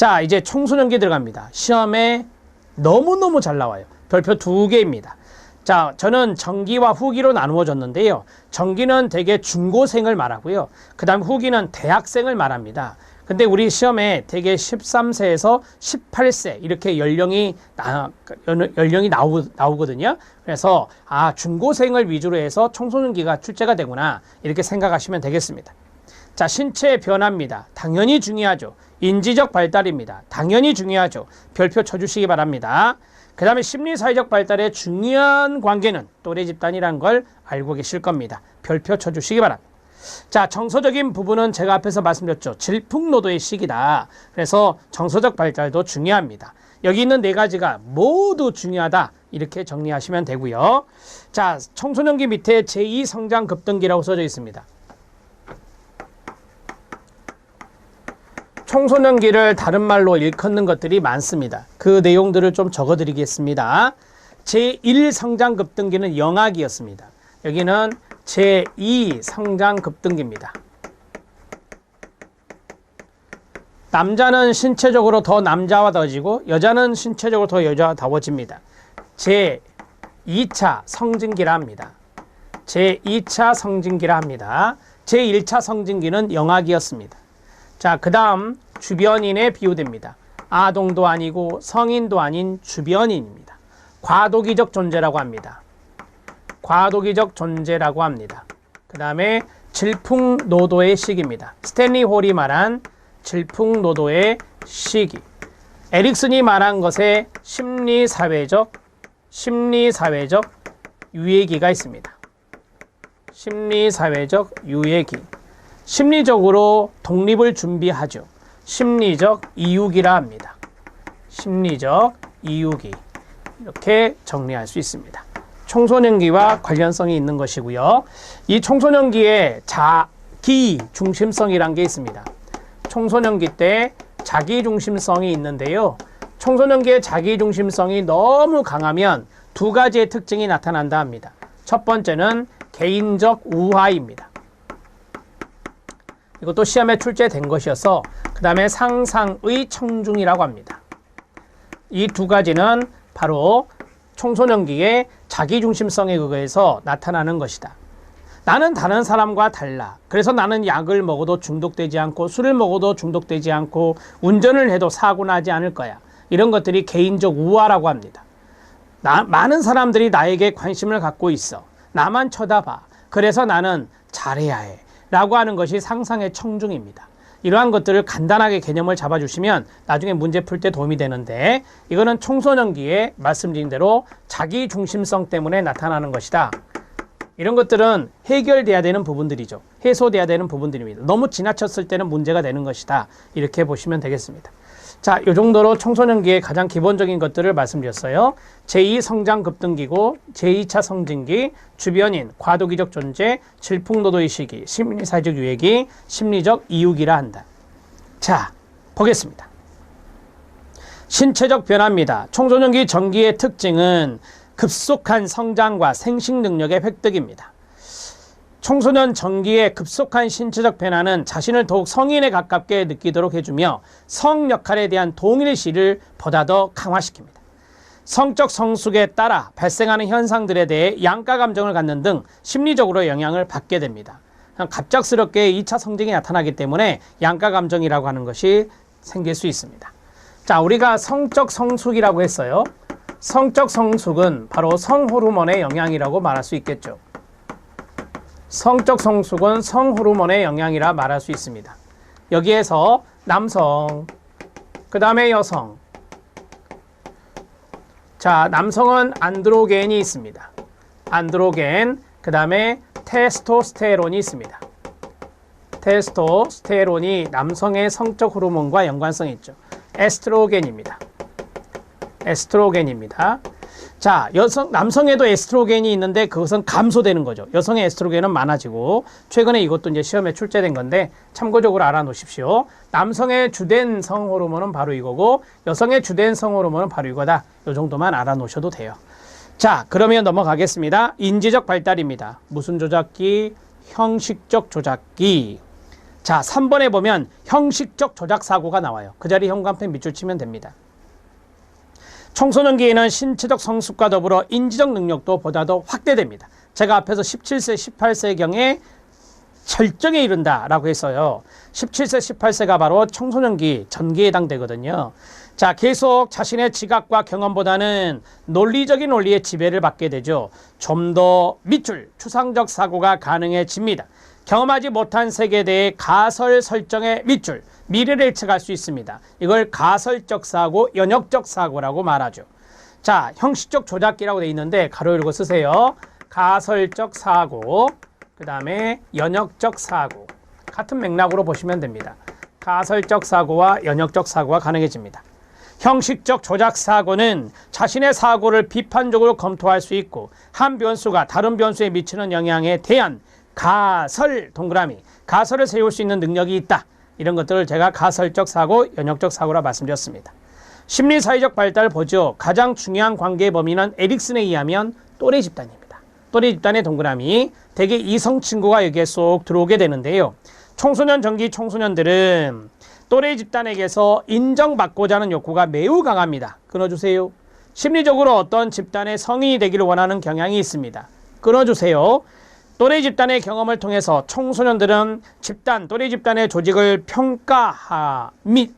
자, 이제 청소년기 들어갑니다. 시험에 너무너무 잘 나와요. 별표 2개입니다. 자, 저는 정기와 후기로 나누어 줬는데요. 정기는 대개 중고생을 말하고요. 그 다음 후기는 대학생을 말합니다. 근데 우리 시험에 대개 13세에서 18세 이렇게 연령이 나오거든요. 그래서 중고생을 위주로 해서 청소년기가 출제가 되구나 이렇게 생각하시면 되겠습니다. 자, 신체 변화입니다. 당연히 중요하죠. 인지적 발달입니다. 당연히 중요하죠. 별표 쳐주시기 바랍니다. 그 다음에 심리사회적 발달의 중요한 관계는 또래 집단이라는 걸 알고 계실 겁니다. 별표 쳐주시기 바랍니다. 자, 정서적인 부분은 제가 앞에서 말씀드렸죠. 질풍노도의 시기다. 그래서 정서적 발달도 중요합니다. 여기 있는 4가지가 모두 중요하다. 이렇게 정리하시면 되고요. 자, 청소년기 밑에 제2성장급등기라고 써져 있습니다. 청소년기를 다른 말로 일컫는 것들이 많습니다. 그 내용들을 좀 적어드리겠습니다. 제1성장급등기는 영악이었습니다. 여기는 제2성장급등기입니다. 남자는 신체적으로 더 남자다워지고 여자는 신체적으로 더 여자다워집니다. 제2차 성징기라 합니다. 제2차 성징기라 합니다. 제1차 성징기는 영악이었습니다. 자, 그 다음 주변인에 비유됩니다. 아동도 아니고 성인도 아닌 주변인입니다. 과도기적 존재라고 합니다. 과도기적 존재라고 합니다. 그 다음에 질풍노도의 시기입니다. 스탠리 홀이 말한 질풍노도의 시기. 에릭슨이 말한 것에 심리사회적 유예기가 있습니다. 심리사회적 유예기. 심리적으로 독립을 준비하죠. 심리적 이유기라 합니다. 심리적 이유기. 이렇게 정리할 수 있습니다. 청소년기와 관련성이 있는 것이고요. 이 청소년기에 자기 중심성이란 게 있습니다. 청소년기 때 자기 중심성이 있는데요. 청소년기의 자기 중심성이 너무 강하면 2가지의 특징이 나타난다 합니다. 첫 번째는 개인적 우화입니다. 이것도 시험에 출제된 것이어서 그 다음에 상상의 청중이라고 합니다. 이 2가지는 바로 청소년기의 자기중심성에 의해서 나타나는 것이다. 나는 다른 사람과 달라. 그래서 나는 약을 먹어도 중독되지 않고 술을 먹어도 중독되지 않고 운전을 해도 사고 나지 않을 거야. 이런 것들이 개인적 우화라고 합니다. 많은 사람들이 나에게 관심을 갖고 있어. 나만 쳐다봐. 그래서 나는 잘해야 해. 라고 하는 것이 상상의 청중입니다. 이러한 것들을 간단하게 개념을 잡아주시면 나중에 문제 풀 때 도움이 되는데 이거는 청소년기에 말씀드린 대로 자기 중심성 때문에 나타나는 것이다. 이런 것들은 해결돼야 되는 부분들이죠. 해소돼야 되는 부분들입니다. 너무 지나쳤을 때는 문제가 되는 것이다. 이렇게 보시면 되겠습니다. 자, 이 정도로 청소년기의 가장 기본적인 것들을 말씀드렸어요. 제2성장급등기고 제2차 성징기, 주변인, 과도기적 존재, 질풍노도의 시기, 심리사회적 유예기, 심리적 이유기라 한다. 자, 보겠습니다. 신체적 변화입니다. 청소년기 전기의 특징은 급속한 성장과 생식 능력의 획득입니다. 청소년 전기의 급속한 신체적 변화는 자신을 더욱 성인에 가깝게 느끼도록 해주며 성 역할에 대한 동일시를 보다 더 강화시킵니다. 성적 성숙에 따라 발생하는 현상들에 대해 양가 감정을 갖는 등 심리적으로 영향을 받게 됩니다. 갑작스럽게 2차 성징이 나타나기 때문에 양가 감정이라고 하는 것이 생길 수 있습니다. 자, 우리가 성적 성숙이라고 했어요. 성적 성숙은 바로 성호르몬의 영향이라고 말할 수 있겠죠. 성적 성숙은 성호르몬의 영향이라 말할 수 있습니다. 여기에서 남성, 그 다음에 여성. 자, 남성은 안드로겐이 있습니다. 안드로겐, 그 다음에 테스토스테론이 있습니다. 테스토스테론이 남성의 성적 호르몬과 연관성이 있죠. 에스트로겐입니다. 에스트로겐입니다. 자, 남성에도 에스트로겐이 있는데 그것은 감소되는 거죠. 여성의 에스트로겐은 많아지고, 최근에 이것도 이제 시험에 출제된 건데 참고적으로 알아놓으십시오. 남성의 주된 성호르몬은 바로 이거고, 여성의 주된 성호르몬은 바로 이거다. 이 정도만 알아놓으셔도 돼요. 자, 그러면 넘어가겠습니다. 인지적 발달입니다. 무슨 조작기? 형식적 조작기. 자, 3번에 보면 형식적 조작 사고가 나와요. 그 자리 현관펜 밑줄 치면 됩니다. 청소년기에는 신체적 성숙과 더불어 인지적 능력도 보다 더 확대됩니다. 제가 앞에서 17세, 18세경에 절정에 이른다라고 했어요. 17세, 18세가 바로 청소년기 전기에 해당되거든요. 자, 계속 자신의 지각과 경험보다는 논리적인 원리의 지배를 받게 되죠. 좀 더 밑줄, 추상적 사고가 가능해집니다. 경험하지 못한 세계에 대해 가설 설정의 밑줄, 미래를 예측할 수 있습니다. 이걸 가설적 사고, 연역적 사고라고 말하죠. 자, 형식적 조작기라고 되어 있는데 가로 열고 쓰세요. 가설적 사고, 그 다음에 연역적 사고. 같은 맥락으로 보시면 됩니다. 가설적 사고와 연역적 사고가 가능해집니다. 형식적 조작 사고는 자신의 사고를 비판적으로 검토할 수 있고 한 변수가 다른 변수에 미치는 영향에 대한 가설, 동그라미, 가설을 세울 수 있는 능력이 있다. 이런 것들을 제가 가설적 사고, 연역적 사고라 말씀드렸습니다. 심리사회적 발달을 보죠. 가장 중요한 관계의 범위는 에릭슨에 의하면 또래 집단입니다. 또래 집단의 동그라미, 대개 이성 친구가 여기에 쏙 들어오게 되는데요. 청소년 전기 청소년들은 또래 집단에게서 인정받고자 하는 욕구가 매우 강합니다. 끊어주세요. 심리적으로 어떤 집단의 성인이 되기를 원하는 경향이 있습니다. 끊어주세요. 또래 집단의 경험을 통해서 청소년들은 또래 집단의 조직을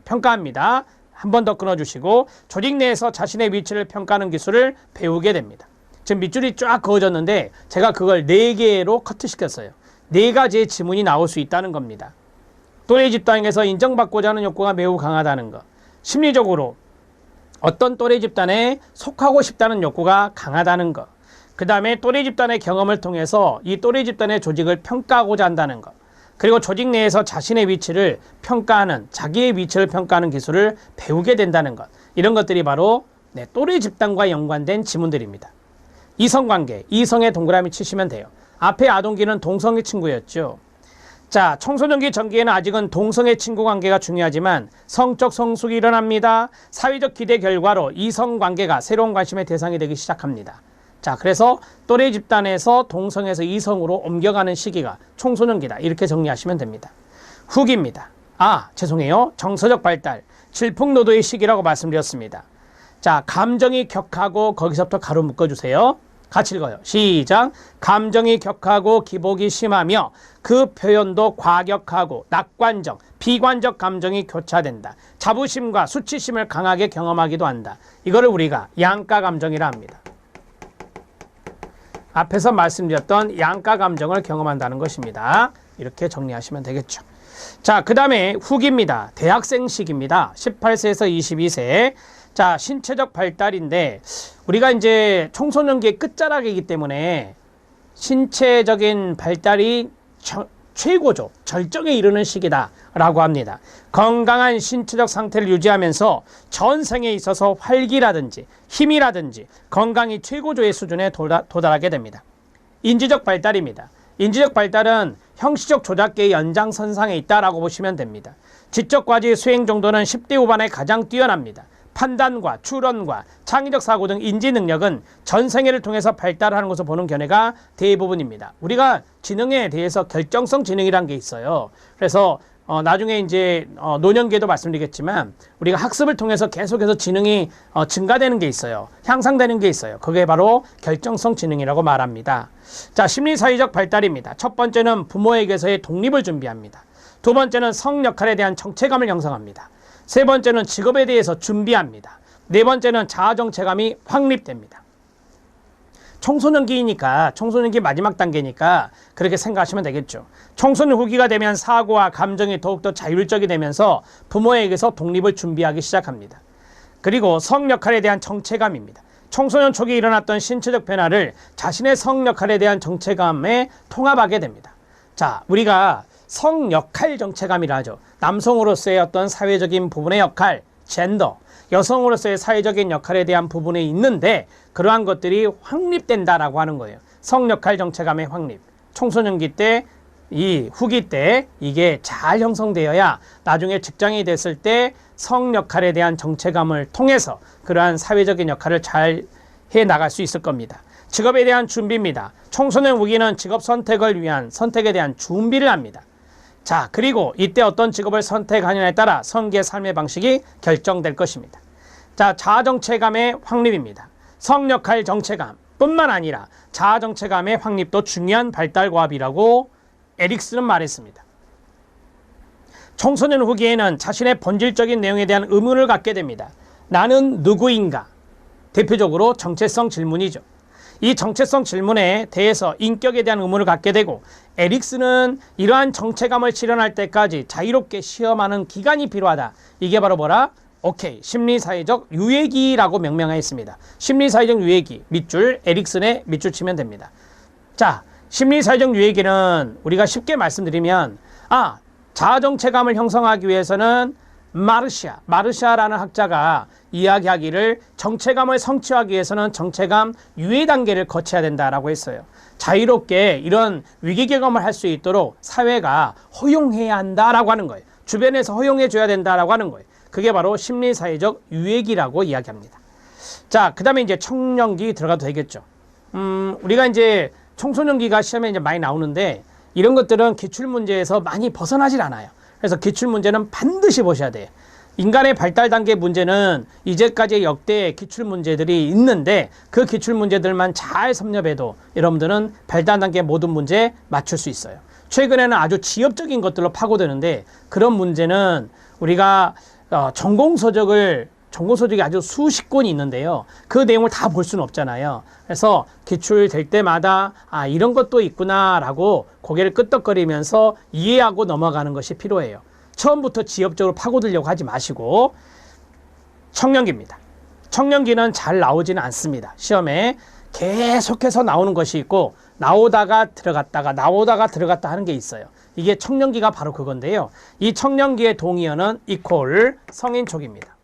평가합니다. 한 번 더 끊어주시고 조직 내에서 자신의 위치를 평가하는 기술을 배우게 됩니다. 지금 밑줄이 쫙 그어졌는데 제가 그걸 4개로 커트시켰어요. 4가지의 지문이 나올 수 있다는 겁니다. 또래 집단에게서 인정받고자 하는 욕구가 매우 강하다는 것. 심리적으로 어떤 또래 집단에 속하고 싶다는 욕구가 강하다는 것. 그 다음에 또래 집단의 경험을 통해서 이 또래 집단의 조직을 평가하고자 한다는 것. 그리고 조직 내에서 자신의 위치를 평가하는, 자기의 위치를 평가하는 기술을 배우게 된다는 것. 이런 것들이 바로 또래 집단과 연관된 지문들입니다. 이성관계, 이성의 동그라미 치시면 돼요. 앞에 아동기는 동성의 친구였죠. 자, 청소년기 전기에는 아직은 동성의 친구 관계가 중요하지만 성적 성숙이 일어납니다. 사회적 기대 결과로 이성관계가 새로운 관심의 대상이 되기 시작합니다. 자, 그래서 또래 집단에서 동성에서 이성으로 옮겨가는 시기가 청소년기다. 이렇게 정리하시면 됩니다. 후기입니다. 죄송해요. 정서적 발달, 질풍노도의 시기라고 말씀드렸습니다. 자, 감정이 격하고 거기서부터 가로 묶어주세요. 같이 읽어요. 시작. 감정이 격하고 기복이 심하며 그 표현도 과격하고 낙관적, 비관적 감정이 교차된다. 자부심과 수치심을 강하게 경험하기도 한다. 이거를 우리가 양가 감정이라 합니다. 앞에서 말씀드렸던 양가 감정을 경험한다는 것입니다. 이렇게 정리하시면 되겠죠. 자, 그 다음에 후기입니다. 대학생 시기입니다. 18세에서 22세. 자, 신체적 발달인데 우리가 이제 청소년기의 끝자락이기 때문에 신체적인 발달이 최고죠. 절정에 이르는 시기다라고 합니다. 건강한 신체적 상태를 유지하면서 전생에 있어서 활기라든지 힘이라든지 건강이 최고조의 수준에 도달하게 됩니다. 인지적 발달입니다. 인지적 발달은 형식적 조작계의 연장선상에 있다라고 보시면 됩니다. 지적과제 수행 정도는 10대 후반에 가장 뛰어납니다. 판단과 추론과 창의적 사고 등 인지 능력은 전생애를 통해서 발달하는 것을 보는 견해가 대부분입니다. 우리가 지능에 대해서 결정성 지능이라는 게 있어요. 그래서 나중에 이제 노년기에도 말씀드리겠지만 우리가 학습을 통해서 계속해서 지능이 증가되는 게 있어요. 향상되는 게 있어요. 그게 바로 결정성 지능이라고 말합니다. 자, 심리사회적 발달입니다. 첫 번째는 부모에게서의 독립을 준비합니다. 두 번째는 성 역할에 대한 정체감을 형성합니다. 세 번째는 직업에 대해서 준비합니다. 네 번째는 자아정체감이 확립됩니다. 청소년기니까, 청소년기 마지막 단계니까 그렇게 생각하시면 되겠죠. 청소년 후기가 되면 사고와 감정이 더욱더 자율적이 되면서 부모에게서 독립을 준비하기 시작합니다. 그리고 성 역할에 대한 정체감입니다. 청소년 초기에 일어났던 신체적 변화를 자신의 성 역할에 대한 정체감에 통합하게 됩니다. 자, 우리가 성 역할 정체감이라 하죠. 남성으로서의 어떤 사회적인 부분의 역할, 젠더, 여성으로서의 사회적인 역할에 대한 부분이 있는데 그러한 것들이 확립된다라고 하는 거예요. 성 역할 정체감의 확립. 청소년기 때, 이 후기 때 이게 잘 형성되어야 나중에 직장이 됐을 때 성 역할에 대한 정체감을 통해서 그러한 사회적인 역할을 잘 해 나갈 수 있을 겁니다. 직업에 대한 준비입니다. 청소년 후기는 직업 선택을 위한 선택에 대한 준비를 합니다. 자, 그리고 이때 어떤 직업을 선택하느냐에 따라 성기의 삶의 방식이 결정될 것입니다. 자, 자아정체감의 확립입니다. 성역할 정체감 뿐만 아니라 자아정체감의 확립도 중요한 발달과업이라고 에릭슨은 말했습니다. 청소년 후기에는 자신의 본질적인 내용에 대한 의문을 갖게 됩니다. 나는 누구인가? 대표적으로 정체성 질문이죠. 이 정체성 질문에 대해서 인격에 대한 의문을 갖게 되고 에릭슨은 이러한 정체감을 실현할 때까지 자유롭게 시험하는 기간이 필요하다. 이게 바로 뭐라? 오케이, 심리사회적 유예기라고 명명했습니다. 심리사회적 유예기, 밑줄, 에릭슨의 밑줄 치면 됩니다. 자, 심리사회적 유예기는 우리가 쉽게 말씀드리면 자아정체감을 형성하기 위해서는 마르샤라는 학자가 이야기하기를 정체감을 성취하기 위해서는 정체감 유예 단계를 거쳐야 된다라고 했어요. 자유롭게 이런 위기 경험을 할 수 있도록 사회가 허용해야 한다라고 하는 거예요. 주변에서 허용해 줘야 된다라고 하는 거예요. 그게 바로 심리사회적 유예기라고 이야기합니다. 자, 그 다음에 이제 청년기 들어가도 되겠죠. 우리가 이제 청소년기가 시험에 이제 많이 나오는데 이런 것들은 기출문제에서 많이 벗어나질 않아요. 그래서 기출문제는 반드시 보셔야 돼요. 인간의 발달 단계 문제는 이제까지의 역대 기출문제들이 있는데 그 기출문제들만 잘 섭렵해도 여러분들은 발달 단계 모든 문제 맞출 수 있어요. 최근에는 아주 지엽적인 것들로 파고드는데 그런 문제는 우리가 전공서적이 아주 수십 권이 있는데요. 그 내용을 다 볼 수는 없잖아요. 그래서 기출될 때마다 이런 것도 있구나라고 고개를 끄덕거리면서 이해하고 넘어가는 것이 필요해요. 처음부터 지엽적으로 파고들려고 하지 마시고. 청년기입니다. 청년기는 잘 나오지는 않습니다. 시험에 계속해서 나오는 것이 있고 나오다가 들어갔다 하는 게 있어요. 이게 청년기가 바로 그건데요. 이 청년기의 동의어는 이퀄 성인 초기입니다.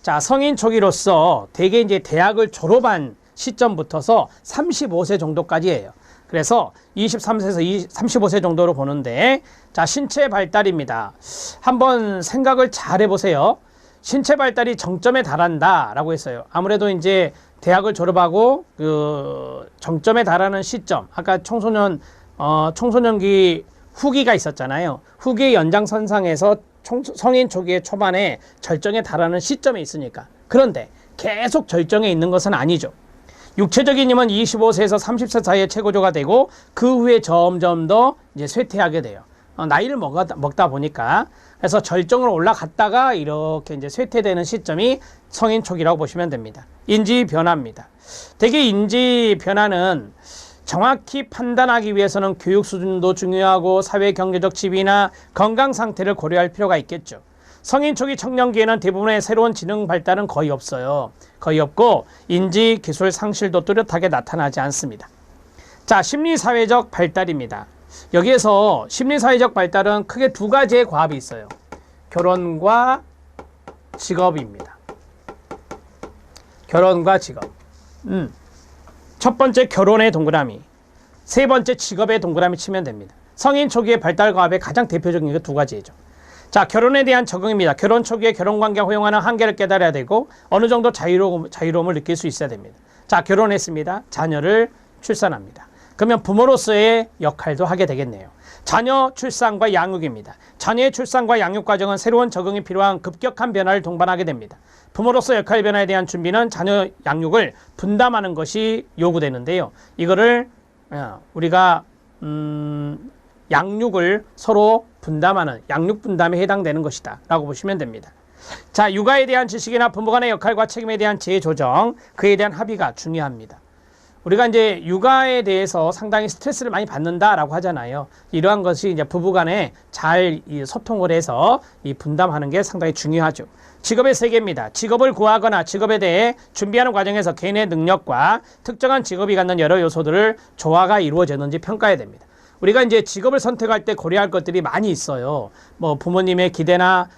자, 성인 초기로서 대개 이제 대학을 졸업한 시점부터서 35세 정도까지예요. 그래서 23세에서 35세 정도로 보는데, 자, 신체 발달입니다. 한번 생각을 잘 해보세요. 신체 발달이 정점에 달한다라고 했어요. 아무래도 이제 대학을 졸업하고 그 정점에 달하는 시점, 아까 청소년기 후기가 있었잖아요. 후기의 연장선상에서 성인 초기의 초반에 절정에 달하는 시점에 있으니까. 그런데 계속 절정에 있는 것은 아니죠. 육체적인 힘은 25세에서 30세 사이에 최고조가 되고 그 후에 점점 더 이제 쇠퇴하게 돼요. 나이를 먹다 보니까. 그래서 절정으로 올라갔다가 이렇게 이제 쇠퇴되는 시점이 성인 초기라고 보시면 됩니다. 인지 변화입니다. 대개 인지 변화는 정확히 판단하기 위해서는 교육 수준도 중요하고 사회 경제적 지위나 건강 상태를 고려할 필요가 있겠죠. 성인 초기 청년기에는 대부분의 새로운 지능 발달은 거의 없어요. 거의 없고 인지 기술 상실도 뚜렷하게 나타나지 않습니다. 자, 심리사회적 발달입니다. 여기에서 심리사회적 발달은 크게 두 가지의 과업이 있어요. 결혼과 직업입니다. 결혼과 직업. 첫 번째 결혼의 동그라미, 세 번째 직업의 동그라미 치면 됩니다. 성인 초기의 발달 과업의 가장 대표적인 게 두 가지죠. 자, 결혼에 대한 적응입니다. 결혼 초기에 결혼관계 허용하는 한계를 깨달아야 되고 어느 정도 자유로움을 느낄 수 있어야 됩니다. 자, 결혼했습니다. 자녀를 출산합니다. 그러면 부모로서의 역할도 하게 되겠네요. 자녀 출산과 양육입니다. 자녀의 출산과 양육 과정은 새로운 적응이 필요한 급격한 변화를 동반하게 됩니다. 부모로서 역할 변화에 대한 준비는 자녀 양육을 분담하는 것이 요구되는데요. 이거를 우리가 양육을 서로 분담하는 양육 분담에 해당되는 것이다 라고 보시면 됩니다. 자, 육아에 대한 지식이나 부모 간의 역할과 책임에 대한 재조정, 그에 대한 합의가 중요합니다. 우리가 이제 육아에 대해서 상당히 스트레스를 많이 받는다라고 하잖아요. 이러한 것이 이제 부부 간에 잘 소통을 해서 이 분담하는 게 상당히 중요하죠. 직업의 세계입니다. 직업을 구하거나 직업에 대해 준비하는 과정에서 개인의 능력과 특정한 직업이 갖는 여러 요소들을 조화가 이루어졌는지 평가해야 됩니다. 우리가 이제 직업을 선택할 때 고려할 것들이 많이 있어요. 뭐 부모님의 기대나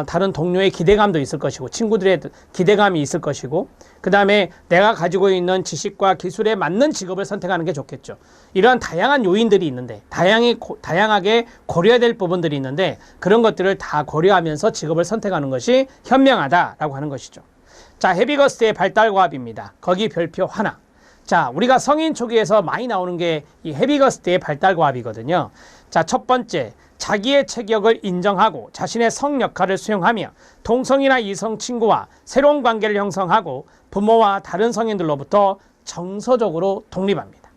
다른 동료의 기대감도 있을 것이고 친구들의 기대감이 있을 것이고 그 다음에 내가 가지고 있는 지식과 기술에 맞는 직업을 선택하는 게 좋겠죠. 이러한 다양한 요인들이 있는데 다양하게 고려해야 될 부분들이 있는데 그런 것들을 다 고려하면서 직업을 선택하는 것이 현명하다라고 하는 것이죠. 자, 헤비거스트의 발달과업입니다. 거기 별표 하나. 자, 우리가 성인 초기에서 많이 나오는 게 이 헤비거스트의 발달과업이거든요. 자, 첫 번째, 자기의 체격을 인정하고 자신의 성 역할을 수행하며 동성이나 이성 친구와 새로운 관계를 형성하고 부모와 다른 성인들로부터 정서적으로 독립합니다.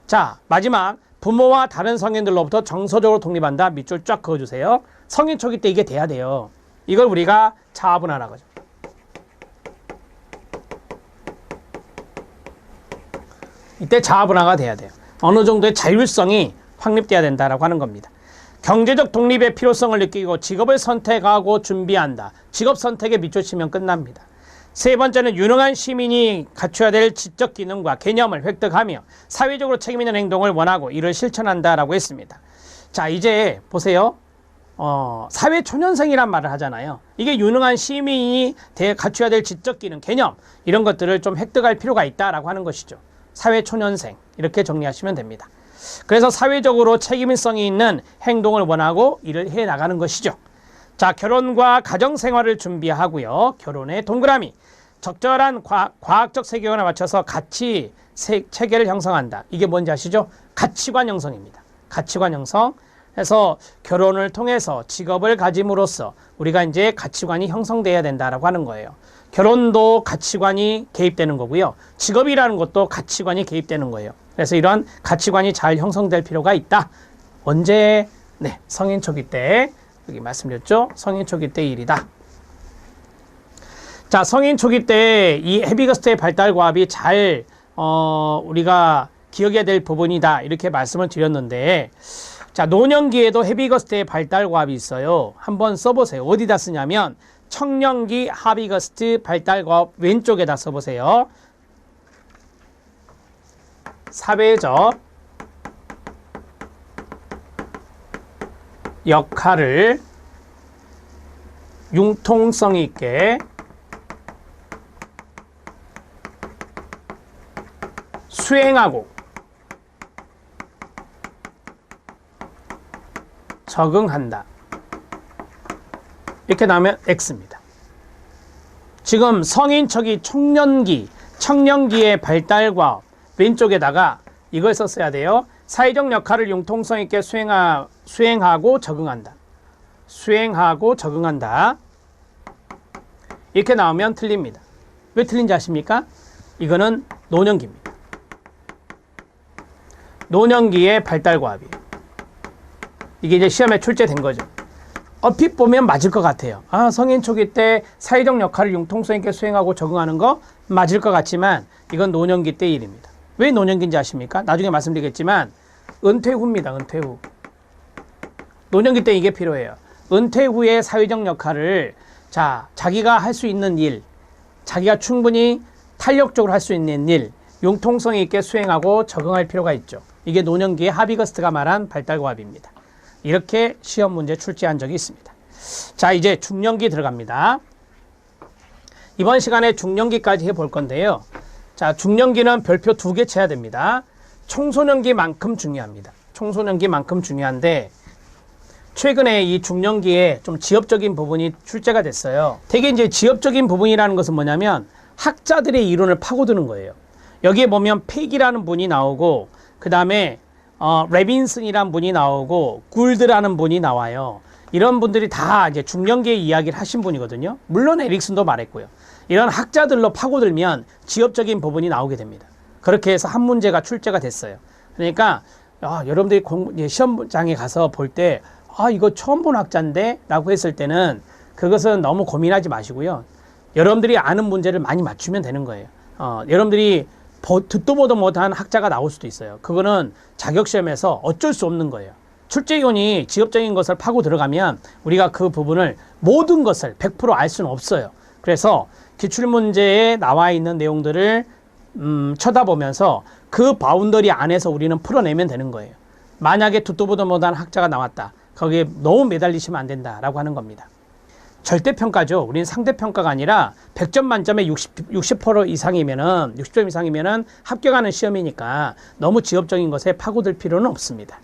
자, 마지막, 부모와 다른 성인들로부터 정서적으로 독립한다. 밑줄 쫙 그어주세요. 성인 초기 때 이게 돼야 돼요. 이걸 우리가 자아분화라고 하죠. 이때 자아분화가 돼야 돼요. 어느 정도의 자율성이 확립돼야 된다라고 하는 겁니다. 경제적 독립의 필요성을 느끼고 직업을 선택하고 준비한다. 직업 선택에 밑줄 치면 끝납니다. 세 번째는 유능한 시민이 갖춰야 될 지적 기능과 개념을 획득하며 사회적으로 책임 있는 행동을 원하고 이를 실천한다라고 했습니다. 자, 이제 보세요. 사회 초년생이란 말을 하잖아요. 이게 유능한 시민이 갖춰야 될 지적 기능, 개념 이런 것들을 좀 획득할 필요가 있다라고 하는 것이죠. 사회 초년생 이렇게 정리하시면 됩니다. 그래서 사회적으로 책임성이 있는 행동을 원하고 이를 해 나가는 것이죠. 자, 결혼과 가정생활을 준비하고요. 결혼의 동그라미. 적절한 과학적 세계관에 맞춰서 가치 체계를 형성한다. 이게 뭔지 아시죠? 가치관 형성입니다. 가치관 형성. 해서 결혼을 통해서 직업을 가짐으로써 우리가 이제 가치관이 형성돼야 된다라고 하는 거예요. 결혼도 가치관이 개입되는 거고요. 직업이라는 것도 가치관이 개입되는 거예요. 그래서 이런 가치관이 잘 형성될 필요가 있다. 언제? 네, 성인 초기 때. 여기 말씀드렸죠? 성인 초기 때 일이다. 자, 성인 초기 때 이 헤비거스트의 발달 과업이 잘 우리가 기억해야 될 부분이다. 이렇게 말씀을 드렸는데, 자, 노년기에도 헤비거스트의 발달 과업이 있어요. 한번 써보세요. 어디다 쓰냐면 청년기 헤비거스트 발달 과업 왼쪽에다 써보세요. 사회적 역할을 융통성 있게 수행하고 적응한다. 이렇게 나오면 X입니다. 지금 성인 초기 청년기의 발달과 왼쪽에다가 이걸 썼어야 돼요. 사회적 역할을 융통성 있게 수행하고 적응한다. 수행하고 적응한다. 이렇게 나오면 틀립니다. 왜 틀린지 아십니까? 이거는 노년기입니다. 노년기의 발달과합이에요. 이게 이제 시험에 출제된 거죠. 얼핏 보면 맞을 것 같아요. 아, 성인 초기 때 사회적 역할을 융통성 있게 수행하고 적응하는 거 맞을 것 같지만 이건 노년기 때 일입니다. 왜 노년기인지 아십니까? 나중에 말씀드리겠지만 은퇴 후입니다. 은퇴 후. 노년기 때 이게 필요해요. 은퇴 후의 사회적 역할을 자기가 할 수 있는 일, 자기가 충분히 탄력적으로 할 수 있는 일, 융통성 있게 수행하고 적응할 필요가 있죠. 이게 노년기의 헤비거스트가 말한 발달과합입니다. 이렇게 시험 문제 출제한 적이 있습니다. 자, 이제 중년기 들어갑니다. 이번 시간에 중년기까지 해볼 건데요. 자, 중년기는 별표 2개 쳐야 됩니다. 청소년기만큼 중요합니다. 청소년기만큼 중요한데 최근에 이 중년기에 좀 지엽적인 부분이 출제가 됐어요. 되게 이제 지엽적인 부분이라는 것은 뭐냐면 학자들의 이론을 파고드는 거예요. 여기에 보면 팩이라는 분이 나오고 그 다음에 레빈슨이라는 분이 나오고 굴드라는 분이 나와요. 이런 분들이 다 이제 중년기의 이야기를 하신 분이거든요. 물론 에릭슨도 말했고요. 이런 학자들로 파고들면 지엽적인 부분이 나오게 됩니다. 그렇게 해서 한 문제가 출제가 됐어요. 그러니까 여러분들이 시험장에 가서 볼 때 이거 처음 본 학자인데? 라고 했을 때는 그것은 너무 고민하지 마시고요. 여러분들이 아는 문제를 많이 맞추면 되는 거예요. 여러분들이 듣도 보도 못한 학자가 나올 수도 있어요. 그거는 자격시험에서 어쩔 수 없는 거예요. 출제위원이 지엽적인 것을 파고 들어가면 우리가 그 부분을 모든 것을 100% 알 수는 없어요. 그래서 기출문제에 나와 있는 내용들을 쳐다보면서 그 바운더리 안에서 우리는 풀어내면 되는 거예요. 만약에 듣도 보도 못한 학자가 나왔다. 거기에 너무 매달리시면 안 된다라고 하는 겁니다. 절대평가죠. 우리는 상대평가가 아니라 100점 만점에 60% 이상이면은 60점 이상이면은 합격하는 시험이니까 너무 지엽적인 것에 파고들 필요는 없습니다.